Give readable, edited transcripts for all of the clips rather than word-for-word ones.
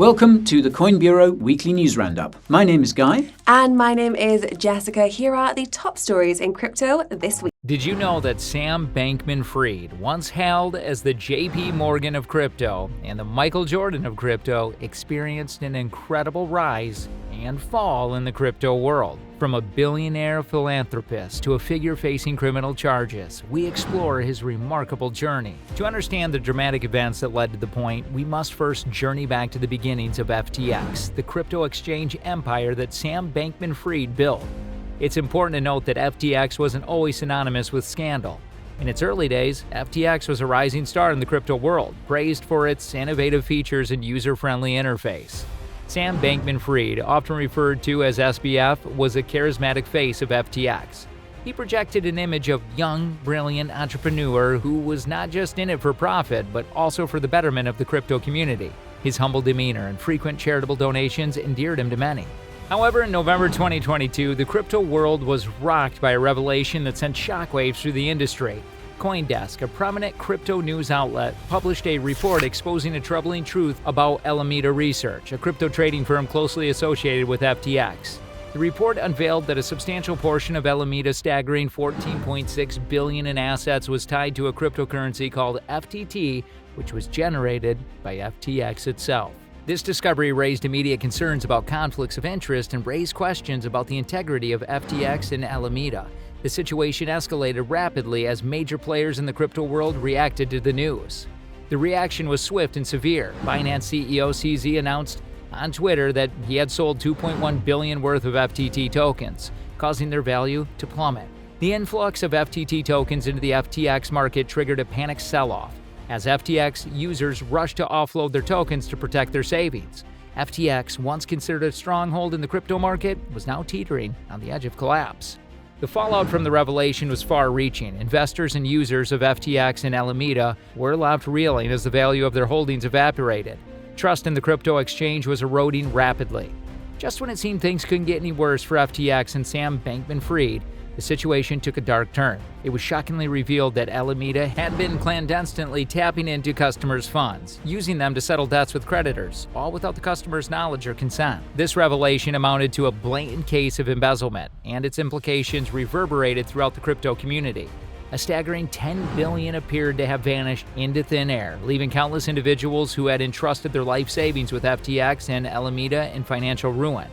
Welcome to the Coin Bureau Weekly News Roundup. My name is Guy. And my name is Jessica. Here are the top stories in crypto this week. Did you know that Sam Bankman Fried, once hailed as the JP Morgan of crypto and the Michael Jordan of crypto, experienced an incredible rise and fall in the crypto world? From a billionaire philanthropist to a figure facing criminal charges, we explore his remarkable journey. To understand the dramatic events that led to the point, we must first journey back to the beginnings of FTX, the crypto exchange empire that Sam Bankman Fried built. It's important to note that FTX wasn't always synonymous with scandal. In its early days, FTX was a rising star in the crypto world, praised for its innovative features and user-friendly interface. Sam Bankman Fried, often referred to as SBF, was a charismatic face of FTX. He projected an image of young, brilliant entrepreneur who was not just in it for profit, but also for the betterment of the crypto community. His humble demeanor and frequent charitable donations endeared him to many. However, in November 2022, the crypto world was rocked by a revelation that sent shockwaves through the industry. CoinDesk, a prominent crypto news outlet, published a report exposing a troubling truth about Alameda Research, a crypto trading firm closely associated with FTX. The report unveiled that a substantial portion of Alameda's staggering $14.6 billion in assets was tied to a cryptocurrency called FTT, which was generated by FTX itself. This discovery raised immediate concerns about conflicts of interest and raised questions about the integrity of FTX and Alameda. The situation escalated rapidly as major players in the crypto world reacted to the news. The reaction was swift and severe. Binance CEO CZ announced on Twitter that he had sold $2.1 billion worth of FTT tokens, causing their value to plummet. The influx of FTT tokens into the FTX market triggered a panic sell-off, as FTX users rushed to offload their tokens to protect their savings. FTX, once considered a stronghold in the crypto market, was now teetering on the edge of collapse. The fallout from the revelation was far-reaching. Investors and users of FTX and Alameda were left reeling as the value of their holdings evaporated. Trust in the crypto exchange was eroding rapidly. Just when it seemed things couldn't get any worse for FTX and Sam Bankman Fried, the situation took a dark turn. It was shockingly revealed that Alameda had been clandestinely tapping into customers' funds, using them to settle debts with creditors, all without the customer's knowledge or consent. This revelation amounted to a blatant case of embezzlement, and its implications reverberated throughout the crypto community. A staggering $10 billion appeared to have vanished into thin air, leaving countless individuals who had entrusted their life savings with FTX and Alameda in financial ruin.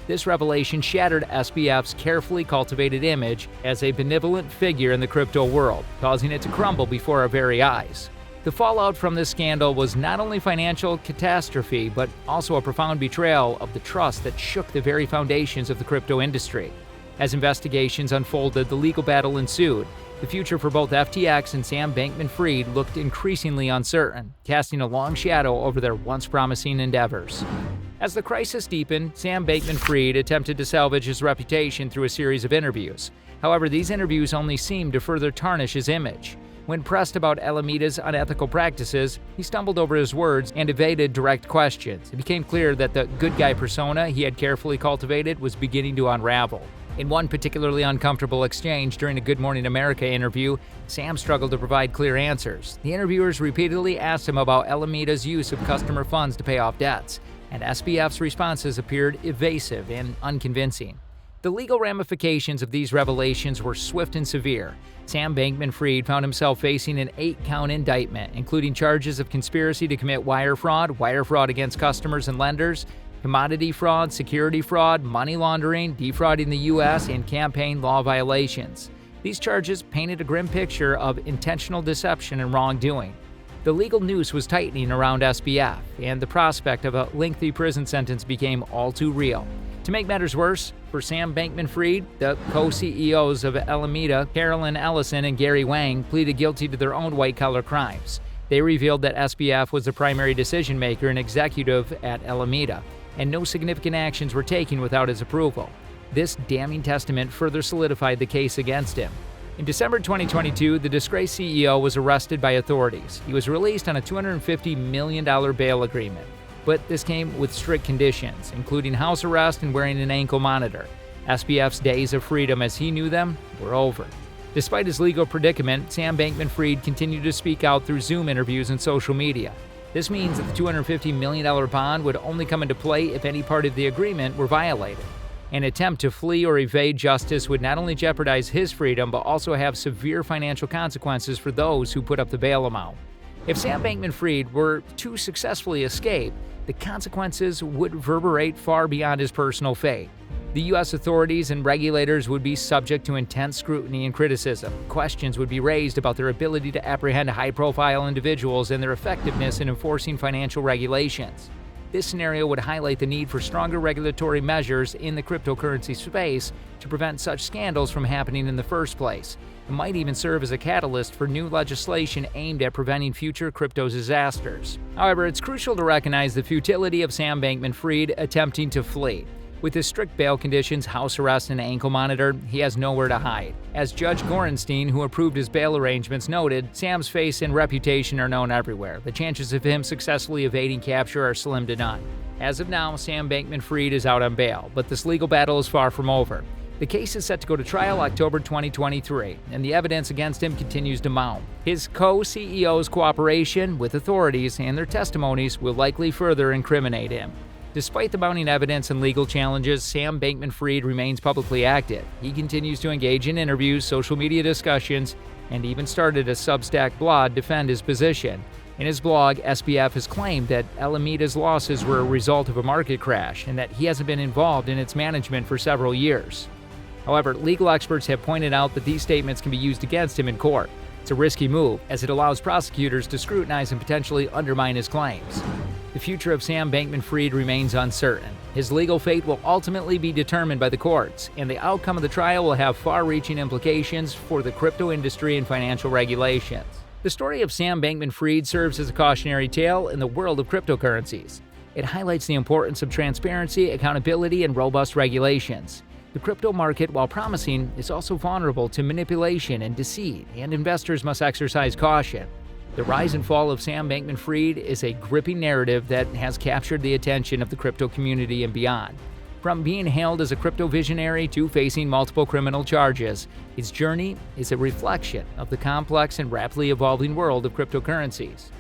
This revelation shattered SBF's carefully cultivated image as a benevolent figure in the crypto world, causing it to crumble before our very eyes. The fallout from this scandal was not only financial catastrophe, but also a profound betrayal of the trust that shook the very foundations of the crypto industry. As investigations unfolded, the legal battle ensued. The future for both FTX and Sam Bankman Fried looked increasingly uncertain, casting a long shadow over their once promising endeavors. As the crisis deepened, Sam Bankman Fried attempted to salvage his reputation through a series of interviews. However, these interviews only seemed to further tarnish his image. When pressed about Alameda's unethical practices, he stumbled over his words and evaded direct questions. It became clear that the good guy persona he had carefully cultivated was beginning to unravel. In one particularly uncomfortable exchange during a Good Morning America interview, Sam struggled to provide clear answers. The interviewers repeatedly asked him about Alameda's use of customer funds to pay off debts, and SBF's responses appeared evasive and unconvincing. The legal ramifications of these revelations were swift and severe. Sam Bankman Fried found himself facing an 8-count indictment, including charges of conspiracy to commit wire fraud against customers and lenders, commodity fraud, security fraud, money laundering, defrauding the U.S., and campaign law violations. These charges painted a grim picture of intentional deception and wrongdoing. The legal noose was tightening around SBF, and the prospect of a lengthy prison sentence became all too real. To make matters worse, for Sam Bankman Fried, the co-CEOs of Alameda, Carolyn Ellison and Gary Wang, pleaded guilty to their own white-collar crimes. They revealed that SBF was the primary decision-maker and executive at Alameda, and no significant actions were taken without his approval. This damning testament further solidified the case against him. In December 2022, the disgraced CEO was arrested by authorities. He was released on a $250 million bail agreement, but this came with strict conditions, including house arrest and wearing an ankle monitor. SBF's days of freedom as he knew them were over. Despite his legal predicament, Sam Bankman Fried continued to speak out through Zoom interviews and social media. This means that the $250 million bond would only come into play if any part of the agreement were violated. An attempt to flee or evade justice would not only jeopardize his freedom, but also have severe financial consequences for those who put up the bail amount. If Sam Bankman Fried were to successfully escape, the consequences would reverberate far beyond his personal fate. The U.S. authorities and regulators would be subject to intense scrutiny and criticism. Questions would be raised about their ability to apprehend high-profile individuals and their effectiveness in enforcing financial regulations. This scenario would highlight the need for stronger regulatory measures in the cryptocurrency space to prevent such scandals from happening in the first place. It might even serve as a catalyst for new legislation aimed at preventing future crypto disasters. However, it's crucial to recognize the futility of Sam Bankman Fried attempting to flee. With his strict bail conditions, house arrest, and ankle monitor, he has nowhere to hide. As Judge Gorenstein, who approved his bail arrangements, noted, Sam's face and reputation are known everywhere. The chances of him successfully evading capture are slim to none. As of now, Sam Bankman Fried is out on bail, but this legal battle is far from over. The case is set to go to trial October 2023, and the evidence against him continues to mount. His co-CEO's cooperation with authorities and their testimonies will likely further incriminate him. Despite the mounting evidence and legal challenges, Sam Bankman Fried remains publicly active. He continues to engage in interviews, social media discussions, and even started a Substack blog to defend his position. In his blog, SBF has claimed that Alameda's losses were a result of a market crash and that he hasn't been involved in its management for several years. However, legal experts have pointed out that these statements can be used against him in court. It's a risky move, as it allows prosecutors to scrutinize and potentially undermine his claims. The future of Sam Bankman Fried remains uncertain. His legal fate will ultimately be determined by the courts, and the outcome of the trial will have far-reaching implications for the crypto industry and financial regulations. The story of Sam Bankman Fried serves as a cautionary tale in the world of cryptocurrencies. It highlights the importance of transparency, accountability, and robust regulations. The crypto market, while promising, is also vulnerable to manipulation and deceit, and investors must exercise caution. The rise and fall of Sam Bankman Fried is a gripping narrative that has captured the attention of the crypto community and beyond. From being hailed as a crypto visionary to facing multiple criminal charges, his journey is a reflection of the complex and rapidly evolving world of cryptocurrencies.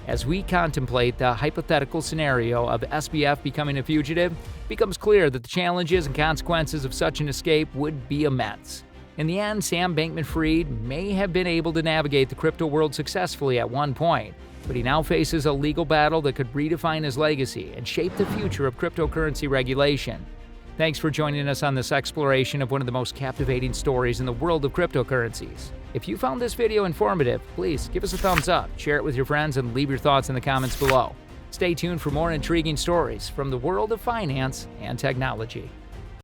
As we contemplate the hypothetical scenario of SBF becoming a fugitive, it becomes clear that the challenges and consequences of such an escape would be immense. In the end, Sam Bankman Fried may have been able to navigate the crypto world successfully at one point, but he now faces a legal battle that could redefine his legacy and shape the future of cryptocurrency regulation. Thanks for joining us on this exploration of one of the most captivating stories in the world of cryptocurrencies. If you found this video informative, please give us a thumbs up, share it with your friends, and leave your thoughts in the comments below. Stay tuned for more intriguing stories from the world of finance and technology.